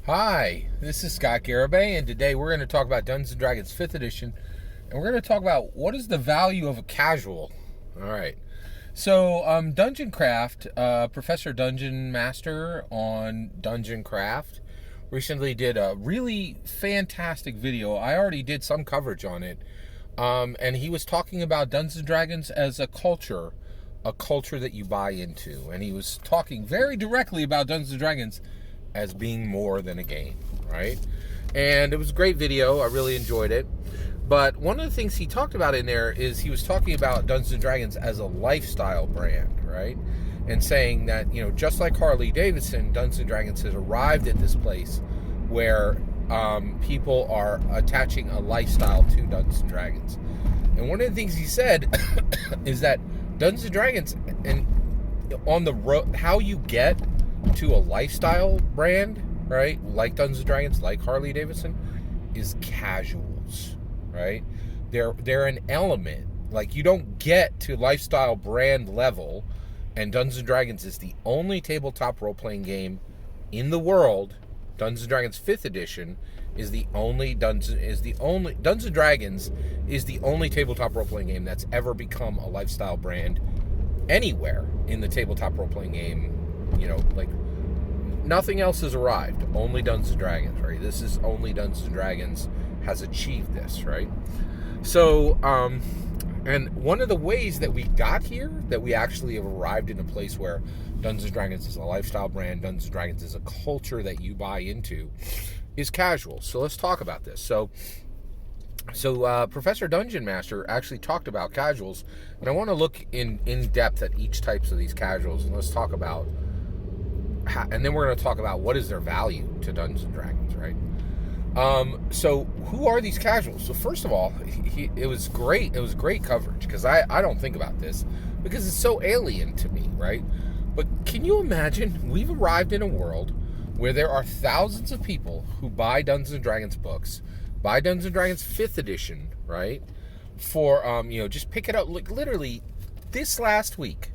Hi, this is Scott Garibay, and today we're going to talk about Dungeons & Dragons 5th Edition, and we're going to talk about what is the value of a casual. All right. So, Dungeon Craft, Professor Dungeon Master on Dungeon Craft, recently did a really fantastic video. I already did some coverage on it, and he was talking about Dungeons & Dragons as a culture that you buy into, and he was talking very directly about Dungeons & Dragons as being more than a game, right? And it was a great video. I really enjoyed it. But one of the things he talked about in there is he was talking about Dungeons & Dragons as a lifestyle brand, right? And saying that, just like Harley Davidson, Dungeons & Dragons has arrived at this place where people are attaching a lifestyle to Dungeons & Dragons. And one of the things he said is that Dungeons & Dragons, and on the road, how you get to a lifestyle brand, right, like Dungeons & Dragons, like Harley Davidson, is casuals, right? They're an element. Like, you don't get to lifestyle brand level, and Dungeons & Dragons is the only tabletop role-playing game in the world. Dungeons & Dragons 5th Edition is the only Dungeons & Dragons is the only tabletop role-playing game that's ever become a lifestyle brand anywhere in the tabletop role-playing game. Like, nothing else has arrived. Only Dungeons & Dragons, right? This is only Dungeons & Dragons has achieved this, right? So, and one of the ways that we got here, that we actually have arrived in a place where Dungeons & Dragons is a lifestyle brand, Dungeons & Dragons is a culture that you buy into, is casual. So let's talk about this. So Professor Dungeon Master actually talked about casuals, and I want to look in depth at each types of these casuals, and let's talk about and then we're going to talk about what is their value to Dungeons & Dragons, right? So who are these casuals? So first of all, it was great. It was great coverage, because I don't think about this because it's so alien to me, right? But can you imagine we've arrived in a world where there are thousands of people who buy Dungeons & Dragons books, buy Dungeons & Dragons 5th Edition, right? For, just pick it up. Like, literally, this last week,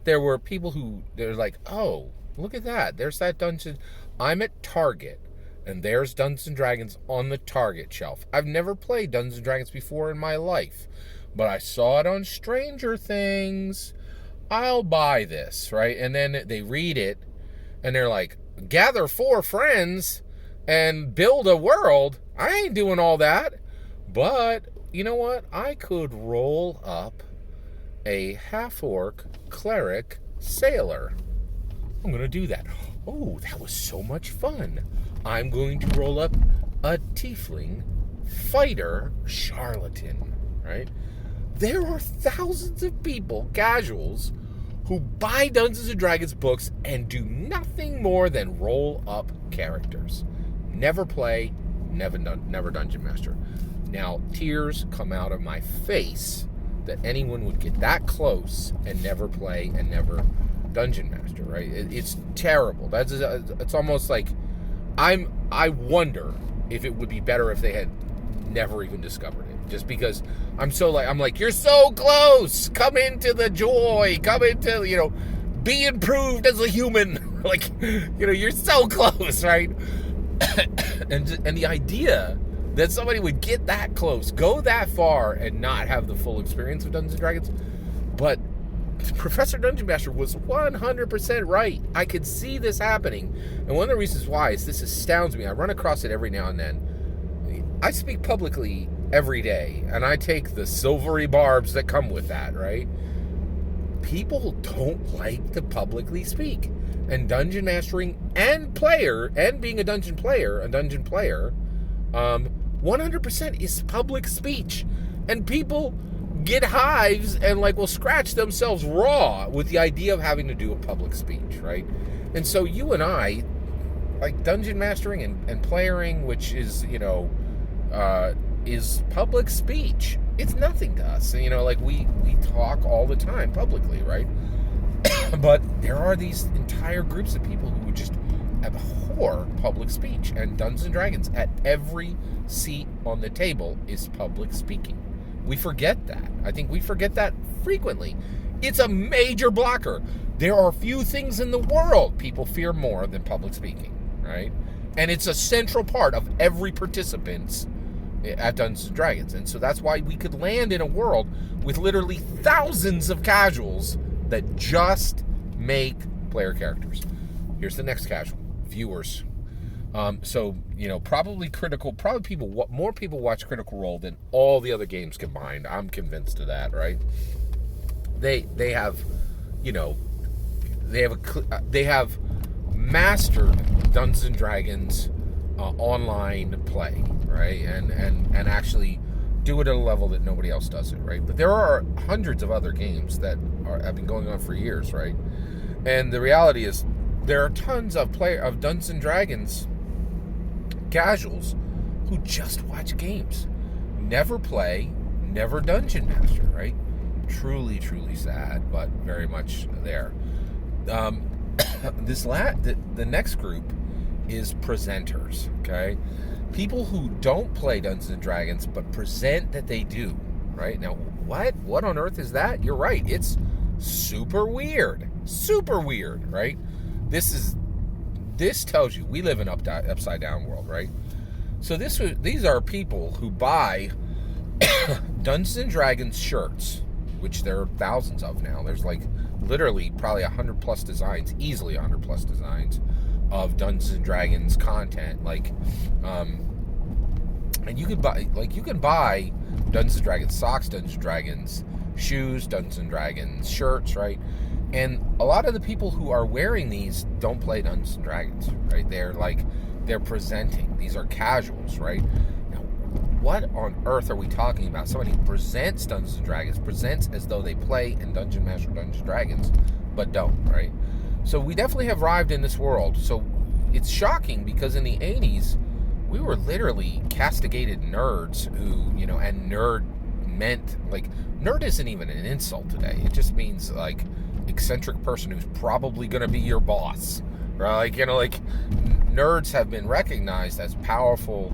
there were people who, they're like, oh, look at that. There's that dungeon. I'm at Target, and there's Dungeons & Dragons on the Target shelf. I've never played Dungeons & Dragons before in my life, but I saw it on Stranger Things. I'll buy this, right? And then they read it, and they're like, gather 4 friends and build a world. I ain't doing all that. But, you know what? I could roll up a half-orc cleric sailor. I'm going to do that. Oh, that was so much fun. I'm going to roll up a tiefling fighter charlatan, right? There are thousands of people, casuals, who buy Dungeons & Dragons books and do nothing more than roll up characters. Never play, never Dungeon Master. Now, tears come out of my face that anyone would get that close and never play and never Dungeon Master, right? It's terrible. It's almost like I wonder if it would be better if they had never even discovered it. Just because I'm like, you're so close. Come into the joy. Come into, be improved as a human. Like, you're so close, right? and the idea that somebody would get that close, go that far, and not have the full experience of Dungeons & Dragons. But Professor Dungeon Master was 100% right. I could see this happening. And one of the reasons why is this astounds me. I run across it every now and then. I speak publicly every day, and I take the silvery barbs that come with that, right? People don't like to publicly speak. And dungeon mastering and being a dungeon player, 100% is public speech. And people get hives and will scratch themselves raw with the idea of having to do a public speech, right? And so you and I, like dungeon mastering and playering, which is, is public speech. It's nothing to us. We talk all the time publicly, right? But there are these entire groups of people who just abhor public speech, and Dungeons & Dragons at every seat on the table is public speaking. We forget that. I think we forget that frequently. It's a major blocker. There are few things in the world people fear more than public speaking, right? And it's a central part of every participant at Dungeons & Dragons. And so that's why we could land in a world with literally thousands of casuals that just make player characters. Here's the next casual. Viewers. So, probably more people watch Critical Role than all the other games combined. I'm convinced of that, right? They have mastered Dungeons and Dragons online play, right? And actually do it at a level that nobody else does it, right? But there are hundreds of other games that have been going on for years, right? And the reality is there are tons of Dungeons and Dragons casuals who just watch games, never play, never dungeon master, right? Truly, truly sad, but very much there. The next group is presenters, okay? People who don't play Dungeons and Dragons but present that they do, right? Now, what on earth is that? You're right, it's super weird, right? This tells you we live in an upside down world, right? So these are people who buy Dungeons and Dragons shirts, which there are thousands of now. There's like literally probably 100 plus designs, easily 100 plus designs of Dungeons and Dragons content. And you can buy Dungeons and Dragons socks, Dungeons and Dragons shoes, Dungeons and Dragons shirts, right? And a lot of the people who are wearing these don't play Dungeons and Dragons, right? They're presenting. These are casuals, right? Now, what on earth are we talking about? Somebody who presents Dungeons and Dragons, presents as though they play and Dungeon Master Dungeons and Dragons, but don't, right? So we definitely have arrived in this world. So it's shocking because in the 80s, we were literally castigated nerds who, and nerd meant, nerd isn't even an insult today. It just means, eccentric person who's probably going to be your boss, right? Nerds have been recognized as powerful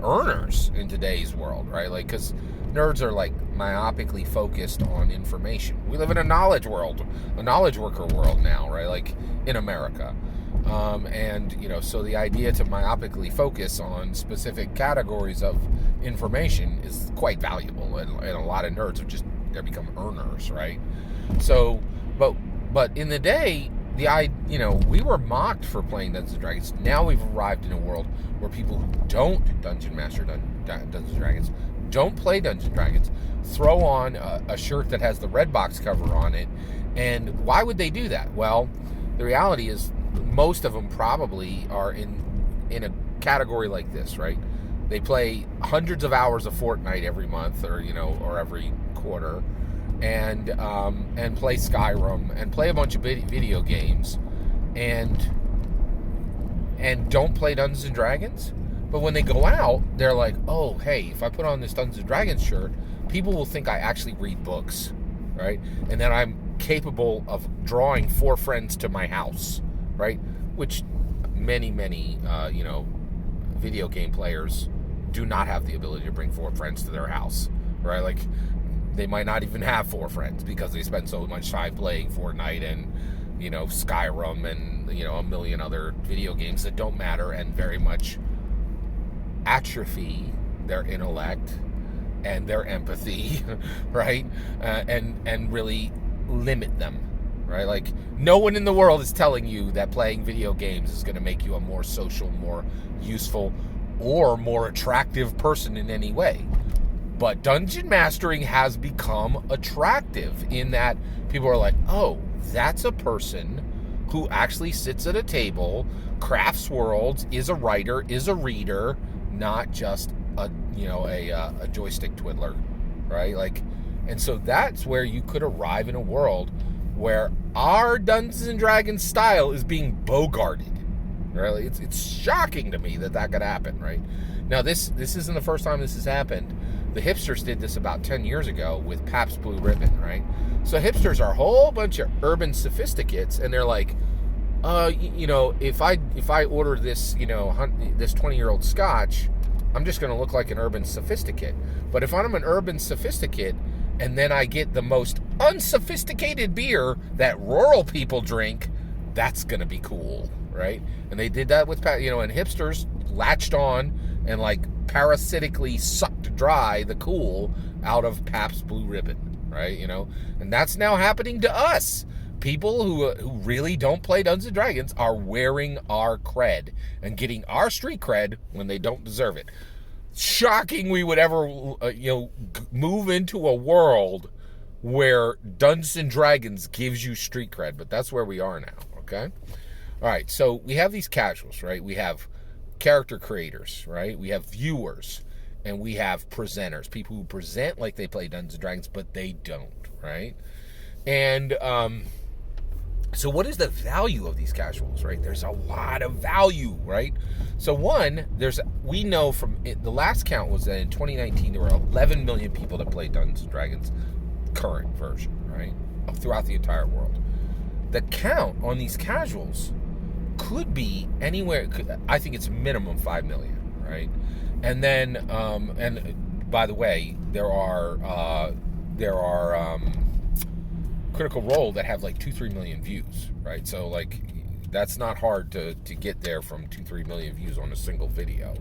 earners in today's world, right? Because nerds are myopically focused on information. We live in a knowledge world, a knowledge worker world now, right? In America. So the idea to myopically focus on specific categories of information is quite valuable, and a lot of nerds they become earners, right? So, but in the day, we were mocked for playing Dungeons and Dragons. Now we've arrived in a world where people who don't Dungeon Master Dungeons and Dragons, don't play Dungeons and Dragons, throw on a shirt that has the Redbox cover on it. And why would they do that? Well, the reality is most of them probably are in a category like this, right? They play hundreds of hours of Fortnite every month, or every quarter, and play Skyrim and play a bunch of video games, and don't play Dungeons and Dragons. But when they go out, they're like, oh, hey, if I put on this Dungeons and Dragons shirt, people will think I actually read books, right? And then I'm capable of drawing 4 friends to my house, right? Which many video game players do not have the ability to bring 4 friends to their house, right? They might not even have 4 friends because they spend so much time playing Fortnite and Skyrim and a million other video games that don't matter and very much atrophy their intellect and their empathy, right? And really limit them, right? No one in the world is telling you that playing video games is going to make you a more social, more useful, or more attractive person in any way. But dungeon mastering has become attractive in that people are like, oh, that's a person who actually sits at a table, crafts worlds, is a writer, is a reader, not just a joystick twiddler, right? And so that's where you could arrive in a world where our Dungeons and Dragons style is being bogarted, right? It's shocking to me that could happen, right? Now this isn't the first time this has happened. The hipsters did this about 10 years ago with Pabst Blue Ribbon, right? So hipsters are a whole bunch of urban sophisticates, and they're like, if I order this, this 20-year-old scotch, I'm just going to look like an urban sophisticate. But if I'm an urban sophisticate, and then I get the most unsophisticated beer that rural people drink, that's going to be cool, right? And they did that with, and hipsters latched on and like parasitically sucked dry the cool out of Pabst Blue Ribbon, right? And that's now happening to us. People who really don't play Dungeons & Dragons are wearing our cred and getting our street cred when they don't deserve it. Shocking we would ever, move into a world where Dungeons & Dragons gives you street cred, but that's where we are now, okay? All right, so we have these casuals, right? We have character creators, right? We have viewers, and we have presenters, people who present like they play Dungeons & Dragons, but they don't, right? And so what is the value of these casuals, right? There's a lot of value, right? So one, we know from the last count was that in 2019 there were 11 million people that played Dungeons & Dragons current version, right? Throughout the entire world. The count on these casuals could be anywhere, I think it's minimum 5 million, right? And then, and by the way, there are Critical Role that have like 2-3 million views, right? So like that's not hard to get there from 2-3 million views on a single video,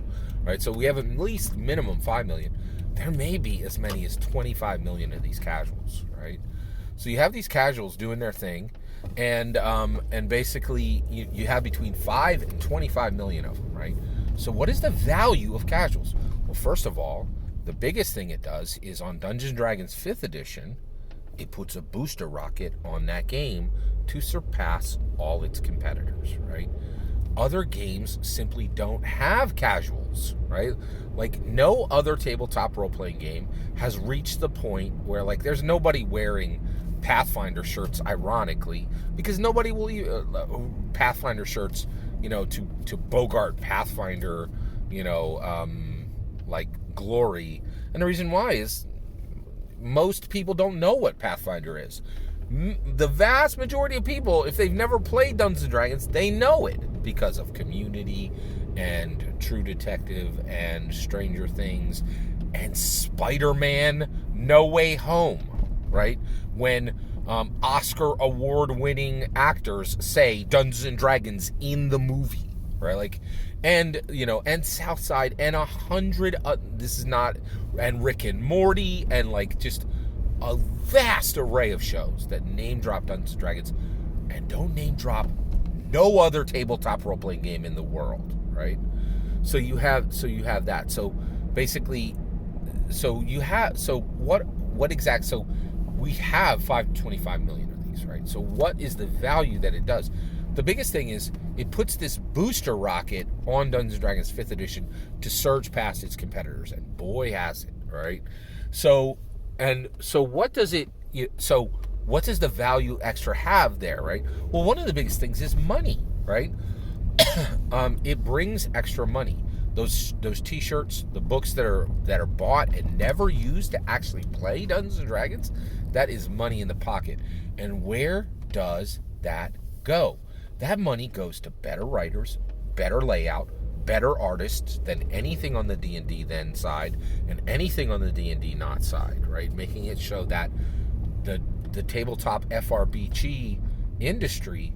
right? So we have at least minimum 5 million. There may be as many as 25 million of these casuals, right? So you have these casuals doing their thing, and basically you have between 5 and 25 million of them, right? So what is the value of casuals? Well, first of all, the biggest thing it does is on Dungeons & Dragons 5th edition, it puts a booster rocket on that game to surpass all its competitors, right? Other games simply don't have casuals, right? Like no other tabletop role-playing game has reached the point where like there's nobody wearing Pathfinder shirts, ironically, because nobody will Pathfinder shirts, to Bogart Pathfinder, like glory. And the reason why is most people don't know what Pathfinder is. The vast majority of people, if they've never played Dungeons & Dragons, they know it because of Community and True Detective and Stranger Things and Spider-Man No Way Home, right? When Oscar award-winning actors say Dungeons & Dragons in the movie, right? Like, and Southside and 100, and Rick and Morty, and like just a vast array of shows that name drop Dungeons & Dragons and don't name drop no other tabletop role-playing game in the world, right? So you have that. So basically, so we have 525 million of these, right? So what is the value that it does? The biggest thing is it puts this booster rocket on Dungeons & Dragons 5th edition to surge past its competitors, and boy has it, right? So what does the value extra have there, right? Well, one of the biggest things is money, right? It brings extra money. Those t-shirts, the books that are bought and never used to actually play Dungeons & Dragons, that is money in the pocket. And where does that go? That money goes to better writers, better layout, better artists than anything on the D&D then side and anything on the D&D not side, right? Making it show that the tabletop FRBG industry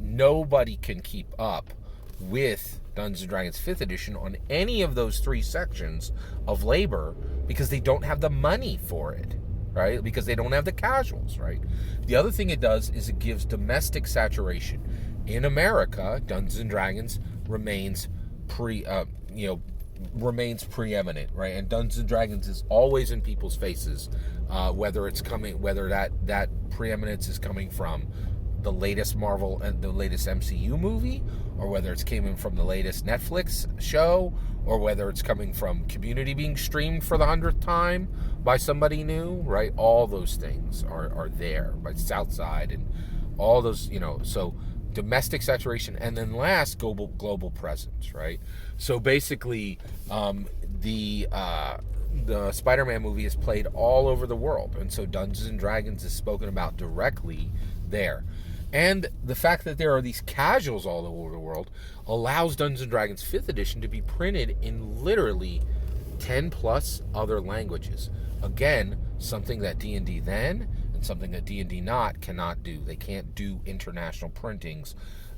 nobody can keep up with Dungeons & Dragons 5th edition on any of those 3 sections of labor because they don't have the money for it, right? Because they don't have the casuals, right? The other thing it does is it gives domestic saturation. In America, Dungeons & Dragons remains preeminent, right? And Dungeons & Dragons is always in people's faces, whether that preeminence is coming from the latest Marvel and the latest MCU movie, or whether it's coming from the latest Netflix show, or whether it's coming from Community being streamed for the 100th time by somebody new, right? All those things are there by Southside and all those, so domestic saturation, and then last, global presence, right? So basically, the Spider-Man movie is played all over the world, and so Dungeons & Dragons is spoken about directly there. And the fact that there are these casuals all over the world allows Dungeons & Dragons 5th edition to be printed in literally 10 plus other languages. Again, something that D&D then and something that D&D Not cannot do. They can't do international printings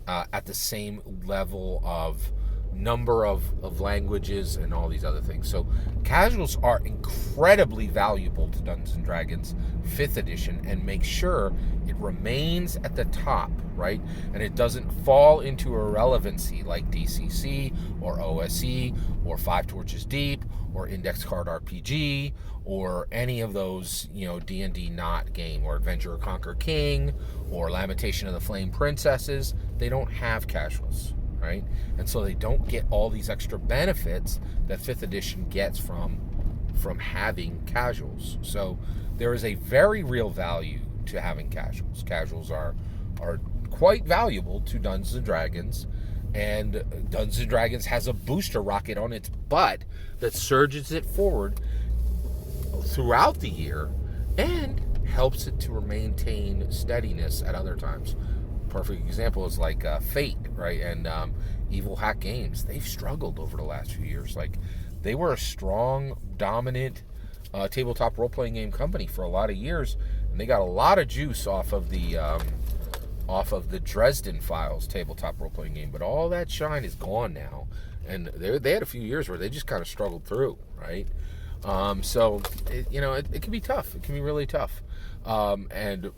at the same level of number of languages and all these other things. So casuals are incredibly valuable to Dungeons and Dragons 5th edition, and make sure it remains at the top, right? And it doesn't fall into irrelevancy like DCC or OSE or Five Torches Deep or Index Card RPG or any of those, D&D Not game, or Adventure of Conquer King or Lamentation of the Flame Princesses. They don't have casuals, right? And so they don't get all these extra benefits that 5th edition gets from having casuals. So there is a very real value to having casuals. Casuals are quite valuable to Dungeons and Dragons, and Dungeons and Dragons has a booster rocket on its butt that surges it forward throughout the year and helps it to maintain steadiness at other times. Perfect example is like Fate, right? And Evil Hat Games. They've struggled over the last few years. Like, they were a strong, dominant tabletop role-playing game company for a lot of years, and they got a lot of juice off of the Dresden Files tabletop role-playing game. But all that shine is gone now, and they had a few years where they just kind of struggled through, right? So it can be tough. It can be really tough, and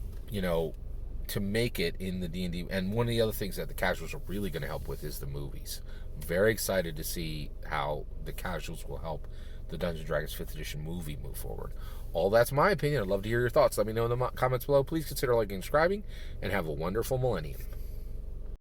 to make it in the D&D. And one of the other things that the casuals are really going to help with is the movies. I'm very excited to see how the casuals will help the Dungeons & Dragons 5th edition movie move forward. All that's my opinion. I'd love to hear your thoughts. Let me know in the comments below. Please consider liking and subscribing, and have a wonderful millennium.